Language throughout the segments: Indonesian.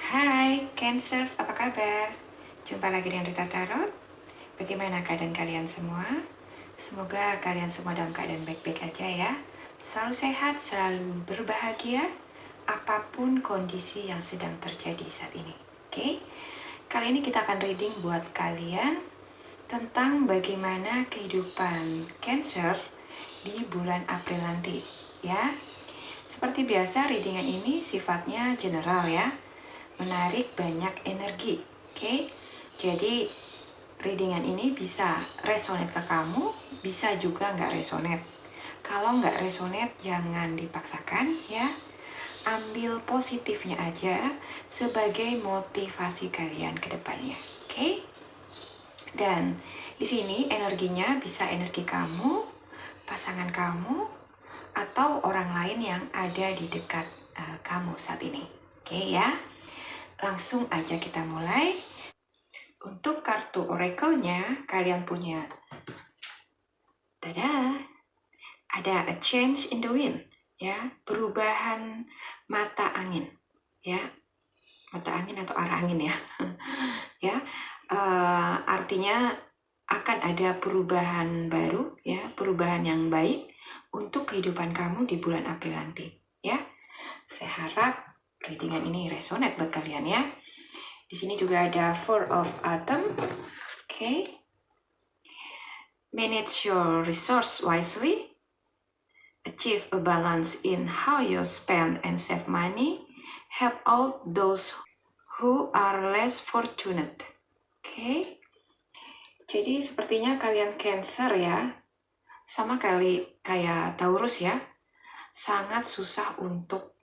Hai, Cancer, apa kabar? Jumpa lagi dengan Rita Tarot. Bagaimana keadaan kalian semua? Semoga kalian semua dalam keadaan baik-baik aja ya. Selalu sehat, selalu berbahagia, apapun kondisi yang sedang terjadi saat ini. Oke? Kali ini kita akan reading buat kalian tentang bagaimana kehidupan Cancer di bulan April nanti, ya. Seperti biasa, readingan ini sifatnya general ya, menarik banyak energi. Oke, jadi readingan ini bisa resonate ke kamu, bisa juga nggak resonate. Kalau nggak resonate, jangan dipaksakan ya. Ambil positifnya aja sebagai motivasi kalian ke depannya. Oke? Dan di sini energinya bisa energi kamu, pasangan kamu, atau orang lain yang ada di dekat kamu saat ini. Oke ya? Langsung aja kita mulai. Untuk kartu oracle-nya, kalian punya tada, ada a change in the wind, ya, perubahan mata angin, ya, mata angin atau arah angin ya, ya, artinya akan ada perubahan baru, ya, perubahan yang baik untuk kehidupan kamu di bulan April nanti, ya. Saya harap readingan ini resonate buat kalian ya. Di sini juga ada Four of Autumn. Okay. Manage your resource wisely. Achieve a balance in how you spend and save money. Help out those who are less fortunate. Okay. Jadi sepertinya kalian Cancer ya, sama kayak Taurus ya, sangat susah untuk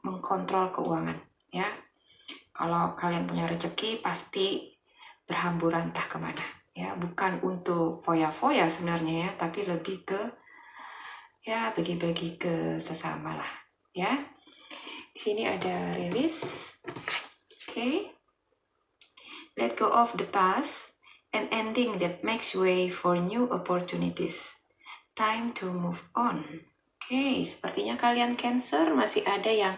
mengkontrol keuangan ya. Kalau kalian punya rezeki pasti berhamburan entah kemana ya, bukan untuk foya-foya sebenarnya ya, tapi lebih ke ya bagi-bagi ke sesama lah ya. Di sini ada release. Okay. Let go of the past and ending that makes way for new opportunities. Time to move on. Okay, sepertinya kalian Cancer masih ada yang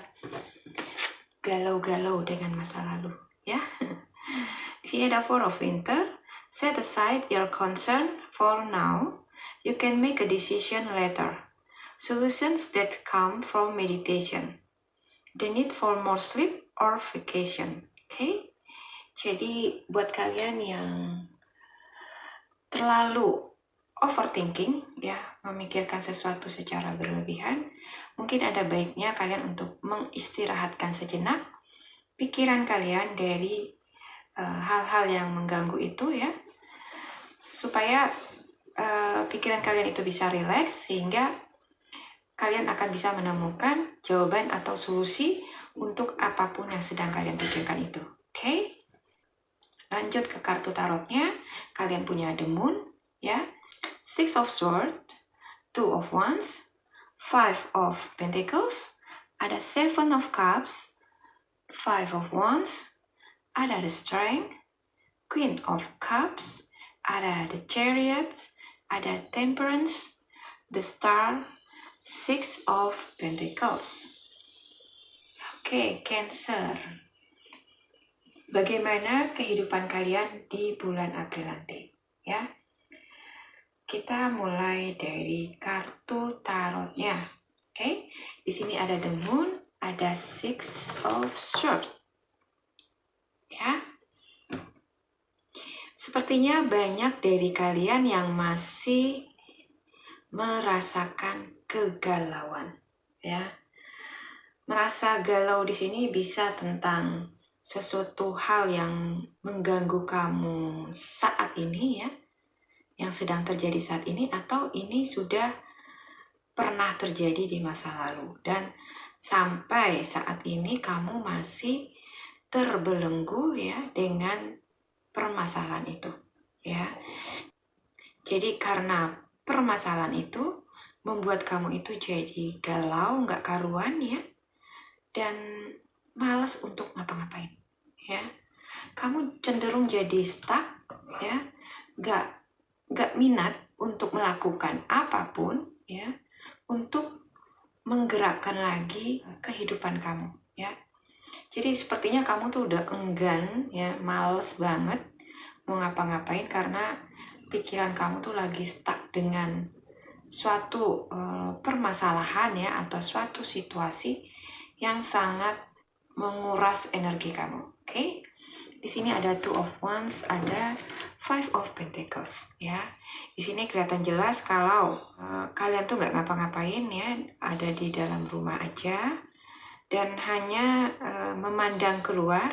galau-galau dengan masa lalu, ya. Di sini ada Four of Winter. Set aside your concern for now. You can make a decision later. Solutions that come from meditation. The need for more sleep or vacation. Okay? Jadi buat kalian yang terlalu overthinking, ya, memikirkan sesuatu secara berlebihan, mungkin ada baiknya kalian untuk mengistirahatkan sejenak pikiran kalian dari hal-hal yang mengganggu itu ya, supaya pikiran kalian itu bisa rileks sehingga kalian akan bisa menemukan jawaban atau solusi untuk apapun yang sedang kalian pikirkan itu. Oke? Lanjut ke kartu tarotnya, kalian punya The Moon ya, Six of Swords, Two of Wands, Five of Pentacles, ada Seven of Cups, Five of Wands, ada The Strength, Queen of Cups, ada The Chariot, ada Temperance, The Star, Six of Pentacles. Oke, Cancer. Bagaimana kehidupan kalian di bulan April nanti? Ya, kita mulai dari kartu tarotnya. Oke, di sini ada The Moon, ada Six of Swords. Ya, sepertinya banyak dari kalian yang masih merasakan kegalauan, ya. Merasa galau di sini bisa tentang sesuatu hal yang mengganggu kamu saat ini ya, yang sedang terjadi saat ini, atau ini sudah pernah terjadi di masa lalu dan sampai saat ini kamu masih terbelenggu ya dengan permasalahan itu ya. Jadi karena permasalahan itu membuat kamu itu jadi galau, nggak karuan ya, dan malas untuk ngapa-ngapain ya. Kamu cenderung jadi stuck ya, nggak minat untuk melakukan apapun ya, untuk menggerakkan lagi kehidupan kamu ya. Jadi sepertinya kamu tuh udah enggan ya, males banget mau ngapa-ngapain karena pikiran kamu tuh lagi stuck dengan suatu permasalahan ya, atau suatu situasi yang sangat menguras energi kamu. Oke? Di sini ada Two of Wands, ada Five of Pentacles ya. Di sini kelihatan jelas kalau kalian tuh nggak ngapa-ngapain ya, ada di dalam rumah aja dan hanya memandang keluar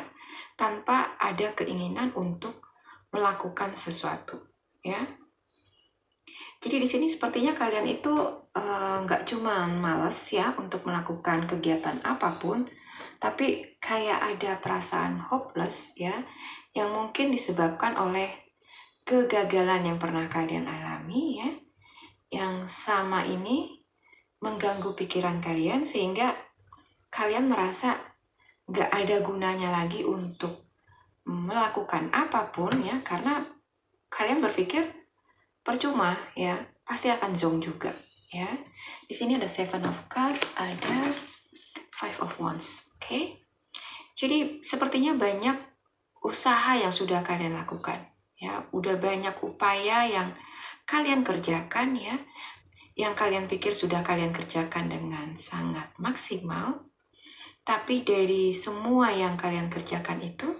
tanpa ada keinginan untuk melakukan sesuatu ya. Jadi di sini sepertinya kalian itu nggak cuma males ya untuk melakukan kegiatan apapun, tapi kayak ada perasaan hopeless ya, yang mungkin disebabkan oleh kegagalan yang pernah kalian alami ya, yang sama ini mengganggu pikiran kalian sehingga kalian merasa nggak ada gunanya lagi untuk melakukan apapun ya, karena kalian berpikir percuma ya, pasti akan zonk juga ya. Di sini ada Seven of Cups, ada Five of Wands. Oke. Jadi sepertinya banyak usaha yang sudah kalian lakukan ya, udah banyak upaya yang kalian kerjakan ya, yang kalian pikir sudah kalian kerjakan dengan sangat maksimal. Tapi dari semua yang kalian kerjakan itu,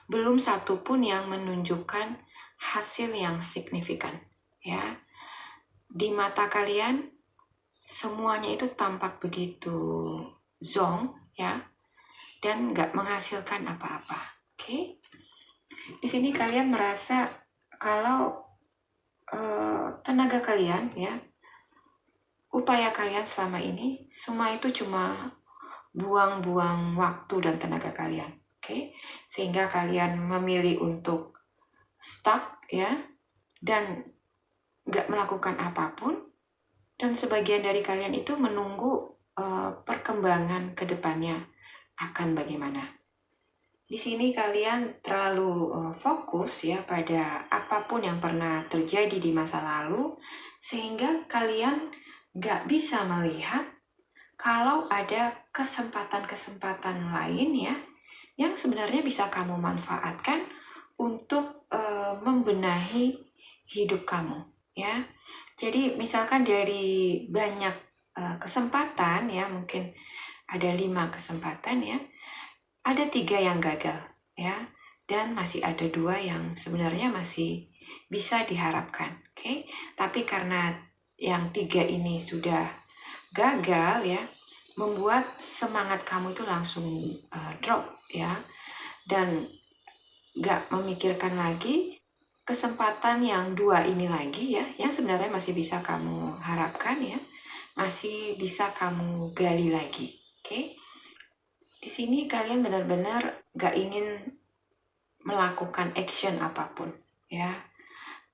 belum satu pun yang menunjukkan hasil yang signifikan ya. Di mata kalian semuanya itu tampak begitu zonk ya, dan nggak menghasilkan apa-apa. Oke? Di sini kalian merasa kalau tenaga kalian ya, upaya kalian selama ini semua itu cuma buang-buang waktu dan tenaga kalian. Oke? Sehingga kalian memilih untuk stuck ya, dan nggak melakukan apapun, dan sebagian dari kalian itu menunggu perkembangan ke depannya akan bagaimana. Di sini kalian terlalu fokus ya pada apapun yang pernah terjadi di masa lalu, sehingga kalian nggak bisa melihat kalau ada kesempatan-kesempatan lain ya, yang sebenarnya bisa kamu manfaatkan untuk membenahi hidup kamu ya. Jadi misalkan dari banyak kesempatan ya, mungkin ada 5 kesempatan ya, ada 3 yang gagal ya, dan masih ada 2 yang sebenarnya masih bisa diharapkan. Oke? Tapi karena yang 3 ini sudah gagal ya, membuat semangat kamu itu langsung drop ya, dan gak memikirkan lagi kesempatan yang 2 ini lagi ya, yang sebenarnya masih bisa kamu harapkan ya, masih bisa kamu gali lagi. Oke? Di sini kalian benar-benar gak ingin melakukan action apapun ya.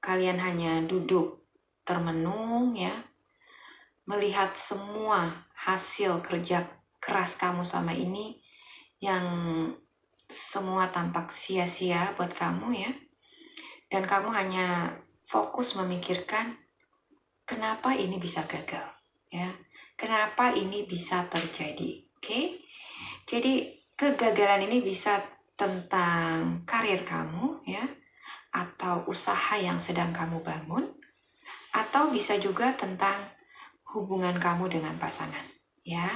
Kalian hanya duduk termenung ya, melihat semua hasil kerja keras kamu sama ini yang semua tampak sia-sia buat kamu ya. Dan kamu hanya fokus memikirkan kenapa ini bisa gagal ya, kenapa ini bisa terjadi. Oke? Jadi kegagalan ini bisa tentang karir kamu ya, atau usaha yang sedang kamu bangun, atau bisa juga tentang hubungan kamu dengan pasangan ya.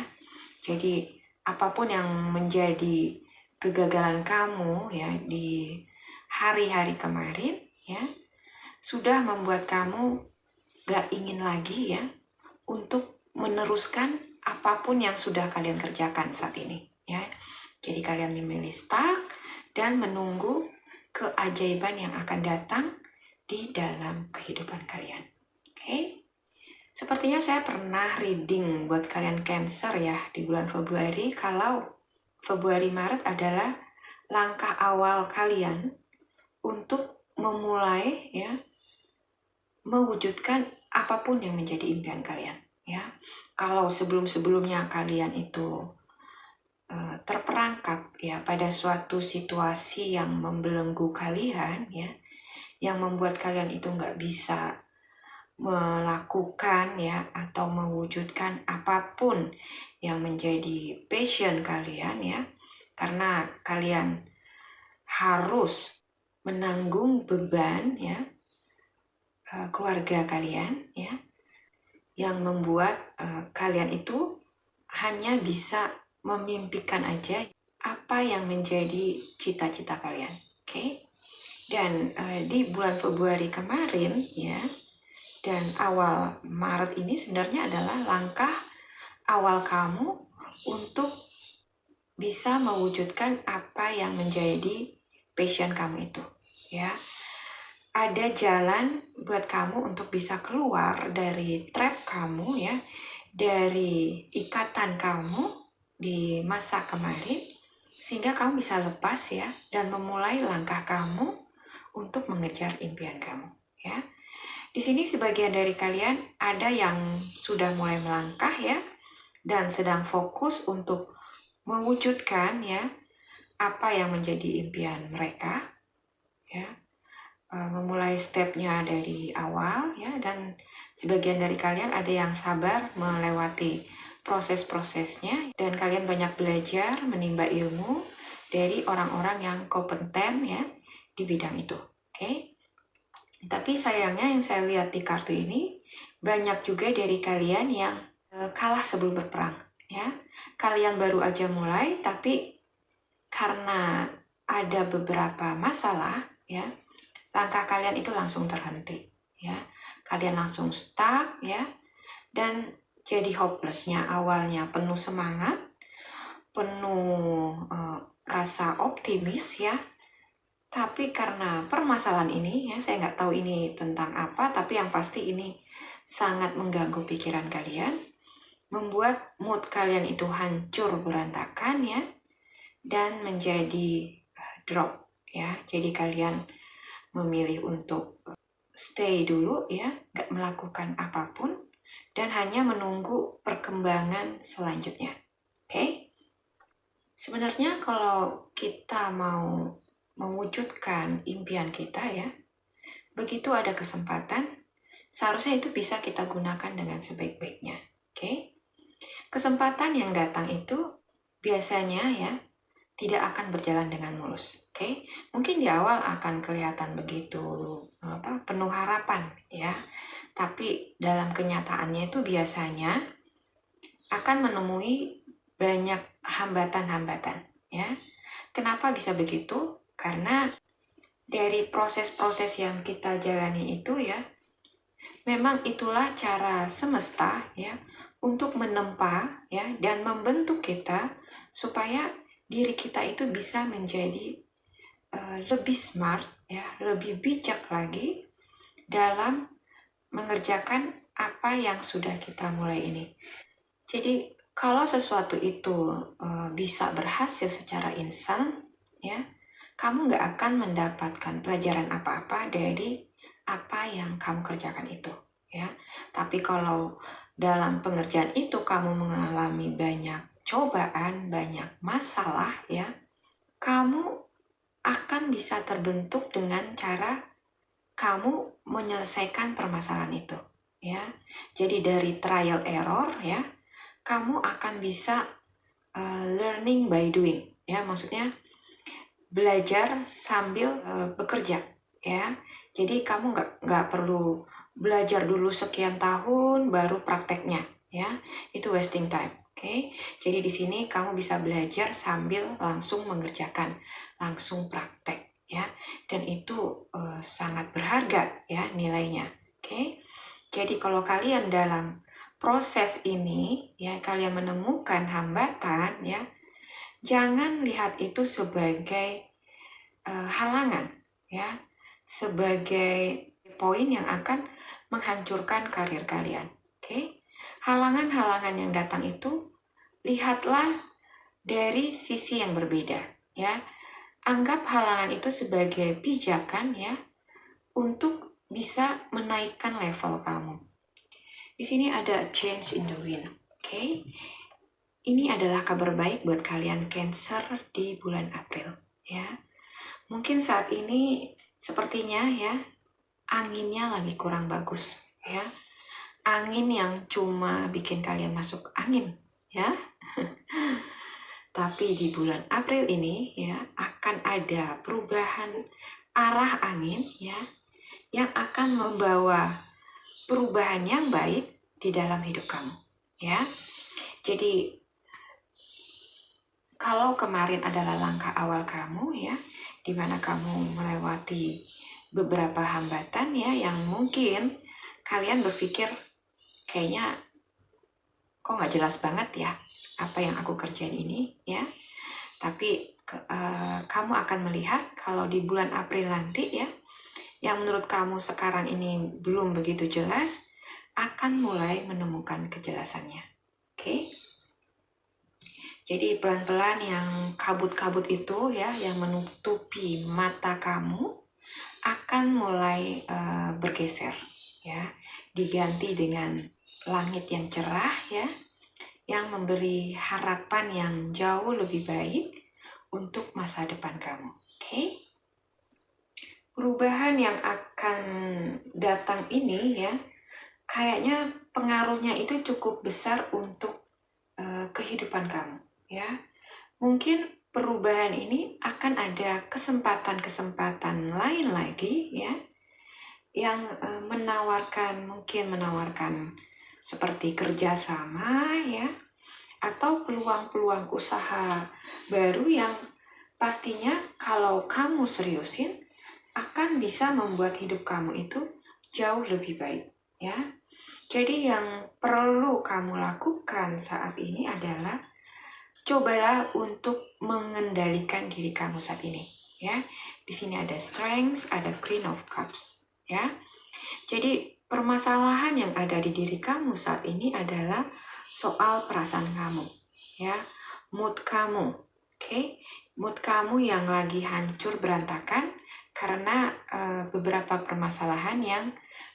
Jadi apapun yang menjadi kegagalan kamu ya di hari-hari kemarin ya, sudah membuat kamu gak ingin lagi ya untuk meneruskan apapun yang sudah kalian kerjakan saat ini ya. Jadi kalian memilih stuck dan menunggu keajaiban yang akan datang di dalam kehidupan kalian. Oke? Sepertinya saya pernah reading buat kalian Cancer ya di bulan Februari, kalau Februari Maret adalah langkah awal kalian untuk memulai ya mewujudkan apapun yang menjadi impian kalian ya. Kalau sebelum-sebelumnya kalian itu terperangkap ya pada suatu situasi yang membelenggu kalian ya, yang membuat kalian itu nggak bisa melakukan ya atau mewujudkan apapun yang menjadi passion kalian ya, karena kalian harus menanggung beban ya keluarga kalian ya, yang membuat kalian itu hanya bisa memimpikan aja apa yang menjadi cita-cita kalian. Oke? Dan di bulan Februari kemarin ya, dan awal Maret ini sebenarnya adalah langkah awal kamu untuk bisa mewujudkan apa yang menjadi passion kamu itu ya. Ada jalan buat kamu untuk bisa keluar dari trap kamu ya, dari ikatan kamu di masa kemarin, sehingga kamu bisa lepas ya dan memulai langkah kamu untuk mengejar impian kamu ya. Di sini sebagian dari kalian ada yang sudah mulai melangkah ya dan sedang fokus untuk mewujudkan ya apa yang menjadi impian mereka ya. Memulai stepnya dari awal ya, dan sebagian dari kalian ada yang sabar melewati proses-prosesnya dan kalian banyak belajar menimba ilmu dari orang-orang yang kompeten ya di bidang itu. Oke? Tapi sayangnya yang saya lihat di kartu ini, banyak juga dari kalian yang kalah sebelum berperang ya. Kalian baru aja mulai, tapi karena ada beberapa masalah ya, langkah kalian itu langsung terhenti ya. Kalian langsung stuck ya, dan jadi hopelessnya. Awalnya penuh semangat, penuh rasa optimis ya, tapi karena permasalahan ini ya, saya nggak tahu ini tentang apa, tapi yang pasti ini sangat mengganggu pikiran kalian, membuat mood kalian itu hancur berantakan ya, dan menjadi drop ya. Jadi kalian memilih untuk stay dulu ya, nggak melakukan apapun, dan hanya menunggu perkembangan selanjutnya. Oke? Sebenarnya kalau kita mau mewujudkan impian kita ya, begitu ada kesempatan, seharusnya itu bisa kita gunakan dengan sebaik-baiknya. Oke? Kesempatan yang datang itu biasanya ya tidak akan berjalan dengan mulus. Oke? Mungkin di awal akan kelihatan begitu penuh harapan ya, tapi dalam kenyataannya itu biasanya akan menemui banyak hambatan-hambatan ya. Kenapa bisa begitu? Karena dari proses-proses yang kita jalani itu ya, memang itulah cara semesta ya untuk menempa ya dan membentuk kita supaya diri kita itu bisa menjadi lebih smart ya, lebih bijak lagi dalam mengerjakan apa yang sudah kita mulai ini. Jadi kalau sesuatu itu bisa berhasil secara instan ya, kamu nggak akan mendapatkan pelajaran apa-apa dari apa yang kamu kerjakan itu ya. Tapi kalau dalam pengerjaan itu kamu mengalami banyak cobaan, banyak masalah ya, kamu akan bisa terbentuk dengan cara kamu menyelesaikan permasalahan itu ya. Jadi dari trial error ya, kamu akan bisa learning by doing ya, maksudnya belajar sambil bekerja ya. Jadi kamu nggak perlu belajar dulu sekian tahun baru prakteknya ya, itu wasting time. Oke? Jadi di sini kamu bisa belajar sambil langsung mengerjakan, langsung praktek ya, dan itu sangat berharga ya nilainya. Oke? Jadi kalau kalian dalam proses ini ya, kalian menemukan hambatan ya, jangan lihat itu sebagai halangan ya, sebagai poin yang akan menghancurkan karir kalian. Oke? Halangan-halangan yang datang itu lihatlah dari sisi yang berbeda ya. Anggap halangan itu sebagai pijakan ya untuk bisa menaikkan level kamu. Di sini ada change in the wind. Oke? Ini adalah kabar baik buat kalian Cancer di bulan April ya. Mungkin saat ini sepertinya ya anginnya lagi kurang bagus ya. Angin yang cuma bikin kalian masuk angin ya. Tapi di bulan April ini ya akan ada perubahan arah angin ya yang akan membawa perubahan yang baik di dalam hidup kamu ya. Jadi kalau kemarin adalah langkah awal kamu ya, di mana kamu melewati beberapa hambatan ya yang mungkin kalian berpikir kayaknya kok nggak jelas banget ya apa yang aku kerjain ini ya. Tapi kamu akan melihat kalau di bulan April nanti ya, yang menurut kamu sekarang ini belum begitu jelas, akan mulai menemukan kejelasannya. Oke? Jadi pelan-pelan yang kabut-kabut itu ya, yang menutupi mata kamu, akan mulai bergeser ya, diganti dengan langit yang cerah ya, yang memberi harapan yang jauh lebih baik untuk masa depan kamu. Oke? Perubahan yang akan datang ini ya, kayaknya pengaruhnya itu cukup besar untuk kehidupan kamu ya. Mungkin perubahan ini akan ada kesempatan-kesempatan lain lagi ya, yang mungkin menawarkan seperti kerjasama ya, atau peluang-peluang usaha baru yang pastinya kalau kamu seriusin akan bisa membuat hidup kamu itu jauh lebih baik ya. Jadi yang perlu kamu lakukan saat ini adalah cobalah untuk mengendalikan diri kamu saat ini ya. Di sini ada Strength, ada Queen of Cups ya. Jadi permasalahan yang ada di diri kamu saat ini adalah soal perasaan kamu ya, mood kamu. Oke? Mood kamu yang lagi hancur berantakan karena beberapa permasalahan yang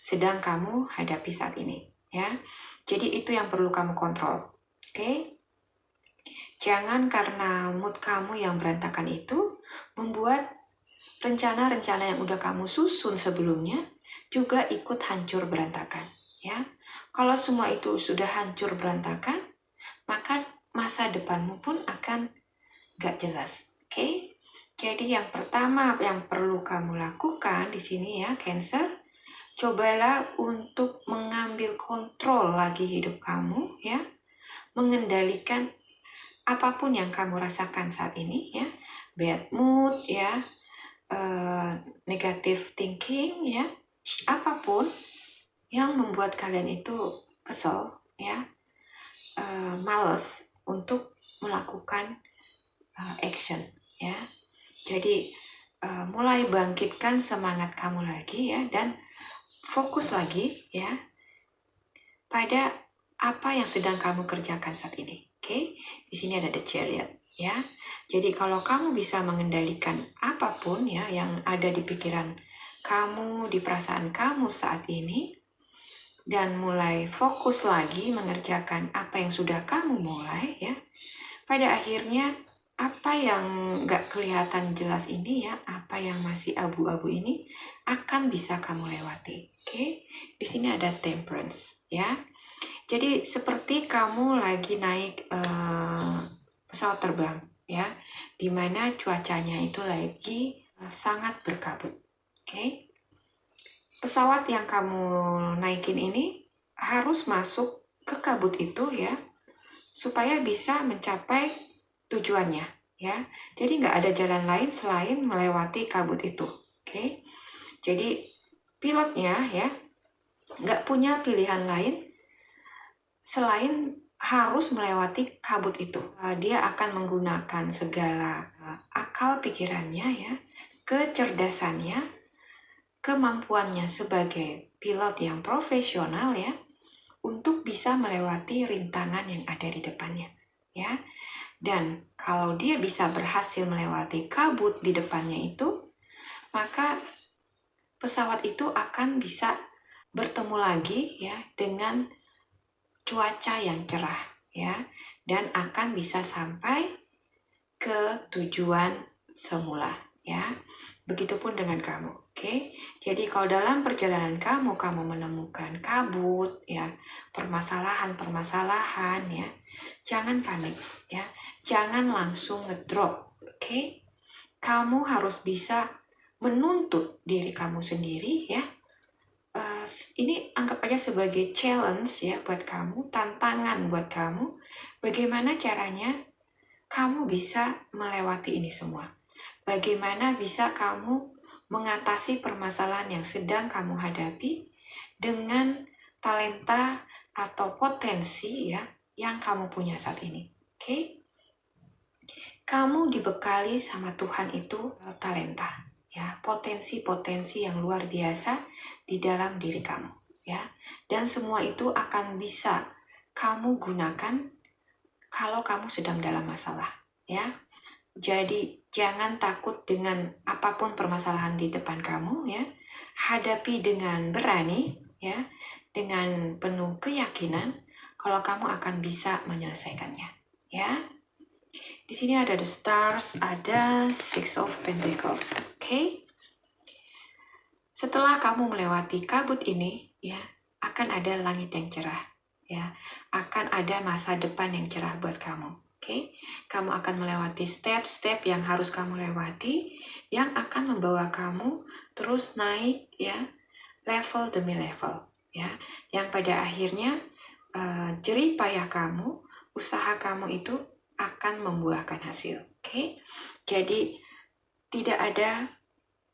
sedang kamu hadapi saat ini ya. Jadi itu yang perlu kamu kontrol. Oke? Jangan karena mood kamu yang berantakan itu membuat rencana-rencana yang udah kamu susun sebelumnya juga ikut hancur berantakan ya. Kalau semua itu sudah hancur berantakan, maka masa depanmu pun akan gak jelas. Oke? Jadi yang pertama yang perlu kamu lakukan di sini ya, Cancer, cobalah untuk mengambil kontrol lagi hidup kamu ya, mengendalikan apapun yang kamu rasakan saat ini ya, bad mood ya, negative thinking ya, apapun yang membuat kalian itu kesel ya, males untuk melakukan action ya. Jadi mulai bangkitkan semangat kamu lagi ya, dan fokus lagi ya pada apa yang sedang kamu kerjakan saat ini. Oke? Di sini ada The Chariot ya. Jadi kalau kamu bisa mengendalikan apapun ya yang ada di pikiran kamu, di perasaan kamu saat ini, dan mulai fokus lagi mengerjakan apa yang sudah kamu mulai ya, pada akhirnya apa yang gak kelihatan jelas ini ya, apa yang masih abu-abu ini akan bisa kamu lewati. Oke? Di sini ada Temperance ya. Jadi seperti kamu lagi naik pesawat terbang ya, dimana cuacanya itu lagi sangat berkabut. Oke? Pesawat yang kamu naikin ini harus masuk ke kabut itu ya, supaya bisa mencapai tujuannya ya. Jadi nggak ada jalan lain selain melewati kabut itu. Oke? Jadi pilotnya ya nggak punya pilihan lain selain harus melewati kabut itu. Dia akan menggunakan segala akal pikirannya ya, kecerdasannya, kemampuannya sebagai pilot yang profesional ya, untuk bisa melewati rintangan yang ada di depannya ya. Dan kalau dia bisa berhasil melewati kabut di depannya itu, maka pesawat itu akan bisa bertemu lagi ya dengan cuaca yang cerah ya, dan akan bisa sampai ke tujuan semula ya. Begitupun dengan kamu. Oke, jadi kalau dalam perjalanan kamu menemukan kabut, ya, permasalahan-permasalahan, ya, jangan panik, ya, jangan langsung ngedrop, oke? Kamu harus bisa menuntut diri kamu sendiri, ya. Ini anggap aja sebagai challenge, ya, buat kamu, tantangan buat kamu. Bagaimana caranya kamu bisa melewati ini semua? Bagaimana bisa kamu mengatasi permasalahan yang sedang kamu hadapi dengan talenta atau potensi, ya, yang kamu punya saat ini. Oke? Kamu dibekali sama Tuhan itu talenta, ya, potensi-potensi yang luar biasa di dalam diri kamu, ya. Dan semua itu akan bisa kamu gunakan kalau kamu sedang dalam masalah, ya. Jadi jangan takut dengan apapun permasalahan di depan kamu, ya. Hadapi dengan berani, ya, dengan penuh keyakinan kalau kamu akan bisa menyelesaikannya, ya. Di sini ada the stars, ada Six of Pentacles, oke? Setelah kamu melewati kabut ini, ya, akan ada langit yang cerah, ya. Akan ada masa depan yang cerah buat kamu. Oke, kamu akan melewati step-step yang harus kamu lewati, yang akan membawa kamu terus naik, ya, level demi level, ya, yang pada akhirnya jerih payah kamu, usaha kamu itu akan membuahkan hasil. Oke, jadi tidak ada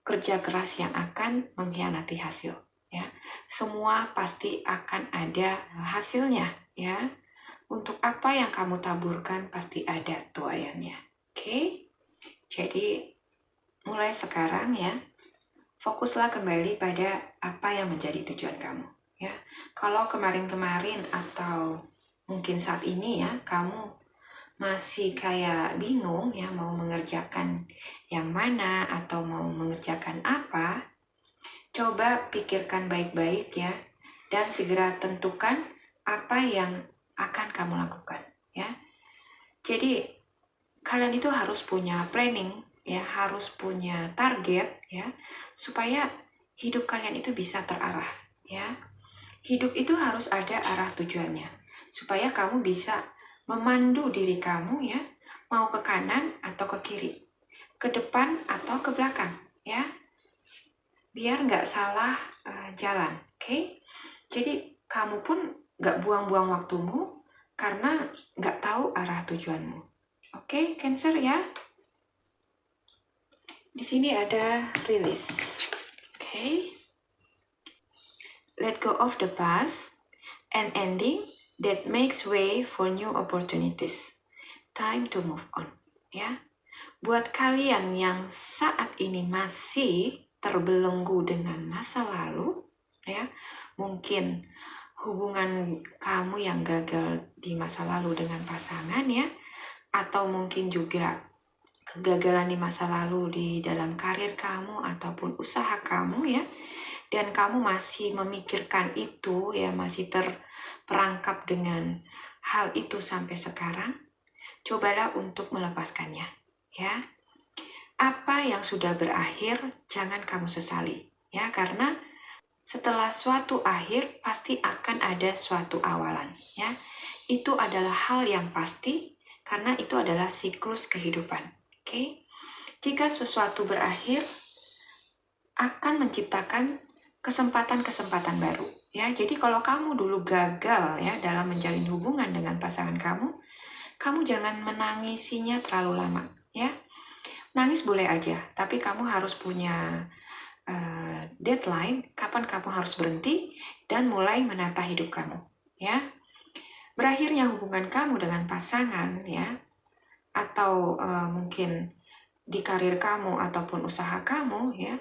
kerja keras yang akan mengkhianati hasil, ya. Semua pasti akan ada hasilnya, ya. Untuk apa yang kamu taburkan pasti ada tuaiannya. Oke? Jadi mulai sekarang, ya, fokuslah kembali pada apa yang menjadi tujuan kamu, ya. Kalau kemarin-kemarin atau mungkin saat ini, ya, kamu masih kayak bingung, ya, mau mengerjakan yang mana atau mau mengerjakan apa, coba pikirkan baik-baik, ya, dan segera tentukan apa yang akan kamu lakukan, ya. Jadi kalian itu harus punya planning, ya, harus punya target, ya, supaya hidup kalian itu bisa terarah, ya. Hidup itu harus ada arah tujuannya, supaya kamu bisa memandu diri kamu, ya, mau ke kanan atau ke kiri, ke depan atau ke belakang, ya, biar nggak salah jalan, oke? Jadi kamu pun nggak buang-buang waktumu karena nggak tahu arah tujuanmu. Oke, Cancer, ya. Di sini ada release. Oke. Let go of the past, an ending that makes way for new opportunities. Time to move on, ya. Buat kalian yang saat ini masih terbelenggu dengan masa lalu, ya, mungkin hubungan kamu yang gagal di masa lalu dengan pasangan, ya, atau mungkin juga kegagalan di masa lalu di dalam karir kamu ataupun usaha kamu, ya, dan kamu masih memikirkan itu, ya, masih terperangkap dengan hal itu sampai sekarang, cobalah untuk melepaskannya, ya. Apa yang sudah berakhir jangan kamu sesali, ya, karena setelah suatu akhir pasti akan ada suatu awalan, ya. Itu adalah hal yang pasti karena itu adalah siklus kehidupan. Oke? Jika sesuatu berakhir akan menciptakan kesempatan-kesempatan baru, ya. Jadi kalau kamu dulu gagal, ya, dalam menjalin hubungan dengan pasangan kamu jangan menangisinya terlalu lama, ya. Nangis boleh aja, tapi kamu harus punya deadline kapan kamu harus berhenti dan mulai menata hidup kamu, ya. Berakhirnya hubungan kamu dengan pasangan, ya, atau mungkin di karir kamu ataupun usaha kamu, ya,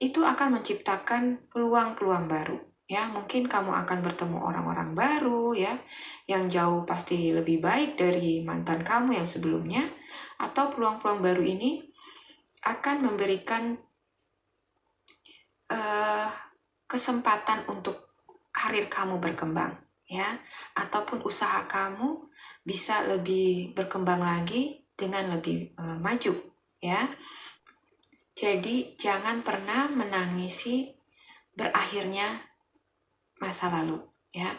itu akan menciptakan peluang-peluang baru, ya. Mungkin kamu akan bertemu orang-orang baru, ya, yang jauh pasti lebih baik dari mantan kamu yang sebelumnya, atau peluang-peluang baru ini akan memberikan kesempatan untuk karir kamu berkembang, ya, ataupun usaha kamu bisa lebih berkembang lagi dengan lebih maju, ya. Jadi jangan pernah menangisi berakhirnya masa lalu, ya.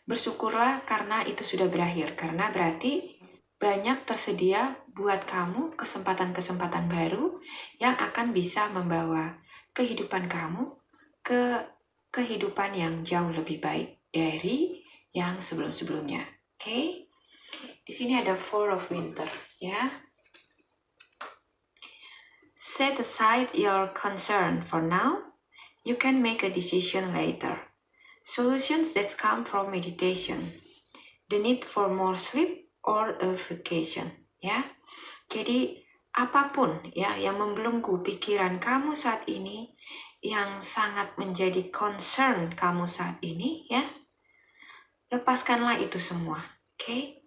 Bersyukurlah karena itu sudah berakhir, karena berarti banyak tersedia buat kamu kesempatan-kesempatan baru yang akan bisa membawa kehidupan kamu ke kehidupan yang jauh lebih baik dari yang sebelum-sebelumnya. Oke? Di sini ada Four of Winter, ya. Set aside your concern for now. You can make a decision later. Solutions that come from meditation. The need for more sleep or a vacation, ya. Jadi apapun ya yang membelenggu pikiran kamu saat ini, yang sangat menjadi concern kamu saat ini, ya, lepaskanlah itu semua, oke?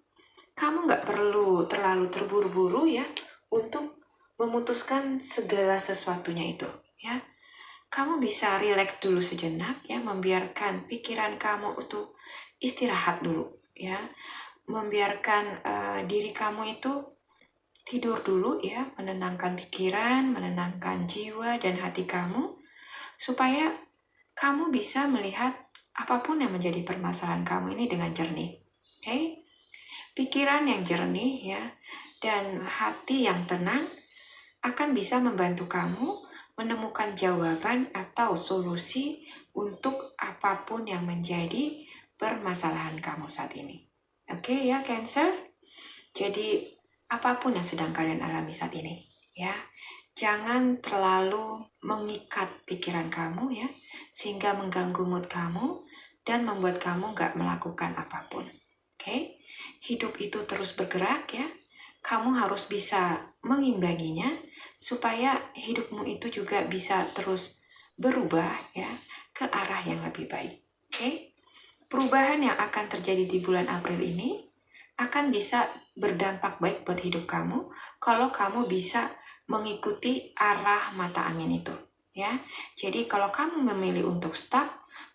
Kamu nggak perlu terlalu terburu-buru ya untuk memutuskan segala sesuatunya itu, ya. Kamu bisa rileks dulu sejenak ya, membiarkan pikiran kamu untuk istirahat dulu ya, membiarkan diri kamu itu tidur dulu ya, menenangkan pikiran, menenangkan jiwa dan hati kamu, supaya kamu bisa melihat apapun yang menjadi permasalahan kamu ini dengan jernih. Oke? Pikiran yang jernih ya, dan hati yang tenang akan bisa membantu kamu menemukan jawaban atau solusi untuk apapun yang menjadi permasalahan kamu saat ini. Oke ya, Cancer? Jadi, apapun yang sedang kalian alami saat ini, ya, jangan terlalu mengikat pikiran kamu ya, sehingga mengganggu mood kamu dan membuat kamu nggak melakukan apapun. Oke? Hidup itu terus bergerak ya, kamu harus bisa mengimbanginya supaya hidupmu itu juga bisa terus berubah ya ke arah yang lebih baik. Oke? Perubahan yang akan terjadi di bulan April ini akan bisa berdampak baik buat hidup kamu kalau kamu bisa mengikuti arah mata angin itu, ya. Jadi kalau kamu memilih untuk stuck,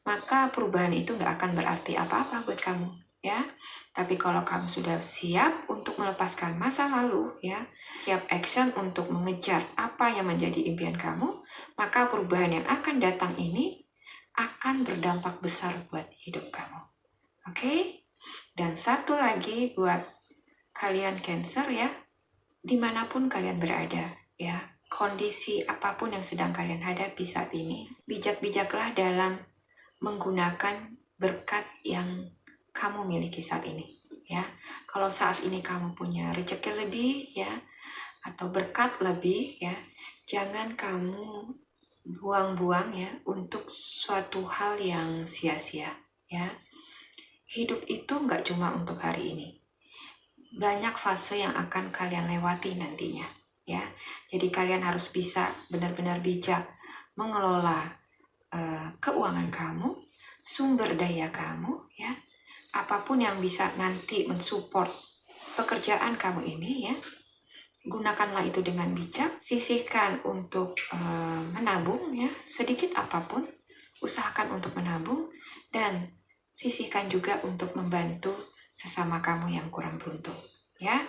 maka perubahan itu nggak akan berarti apa-apa buat kamu, ya. Tapi kalau kamu sudah siap untuk melepaskan masa lalu, ya, siap action untuk mengejar apa yang menjadi impian kamu, maka perubahan yang akan datang ini akan berdampak besar buat hidup kamu. Oke? Dan satu lagi buat kalian Cancer ya, dimanapun kalian berada, ya, kondisi apapun yang sedang kalian hadapi saat ini, bijak-bijaklah dalam menggunakan berkat yang kamu miliki saat ini, ya. Kalau saat ini kamu punya rezeki lebih, ya, atau berkat lebih, ya, jangan kamu buang-buang ya untuk suatu hal yang sia-sia, ya. Hidup itu nggak cuma untuk hari ini. Banyak fase yang akan kalian lewati nantinya, ya. Jadi kalian harus bisa benar-benar bijak mengelola keuangan kamu, sumber daya kamu, ya. Apapun yang bisa nanti mensupport pekerjaan kamu ini, ya. Gunakanlah itu dengan bijak, sisihkan untuk menabung, ya, sedikit apapun, usahakan untuk menabung, dan sisihkan juga untuk membantu sesama kamu yang kurang beruntung, ya.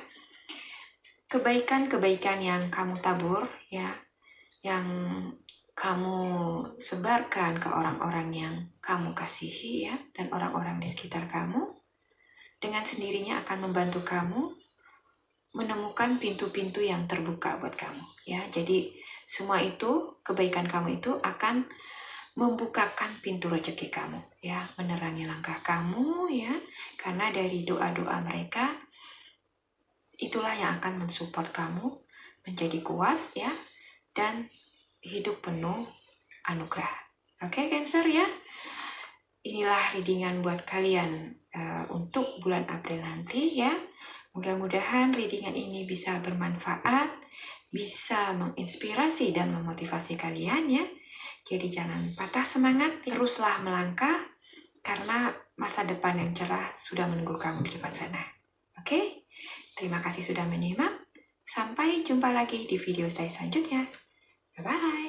Kebaikan-kebaikan yang kamu tabur, ya, yang kamu sebarkan ke orang-orang yang kamu kasihi, ya, dan orang-orang di sekitar kamu, dengan sendirinya akan membantu kamu menemukan pintu-pintu yang terbuka buat kamu, ya. Jadi semua itu, kebaikan kamu itu akan membukakan pintu rezeki kamu, ya, menerangi langkah kamu, ya, karena dari doa-doa mereka itulah yang akan mensupport kamu menjadi kuat, ya, dan hidup penuh anugerah. Oke, Cancer ya. Inilah readingan buat kalian untuk bulan April nanti, ya. Mudah-mudahan readingan ini bisa bermanfaat, bisa menginspirasi dan memotivasi kalian, ya. Jadi jangan patah semangat, teruslah melangkah karena masa depan yang cerah sudah menunggu kamu di depan sana. Oke? Terima kasih sudah menyimak. Sampai jumpa lagi di video saya selanjutnya. Bye-bye.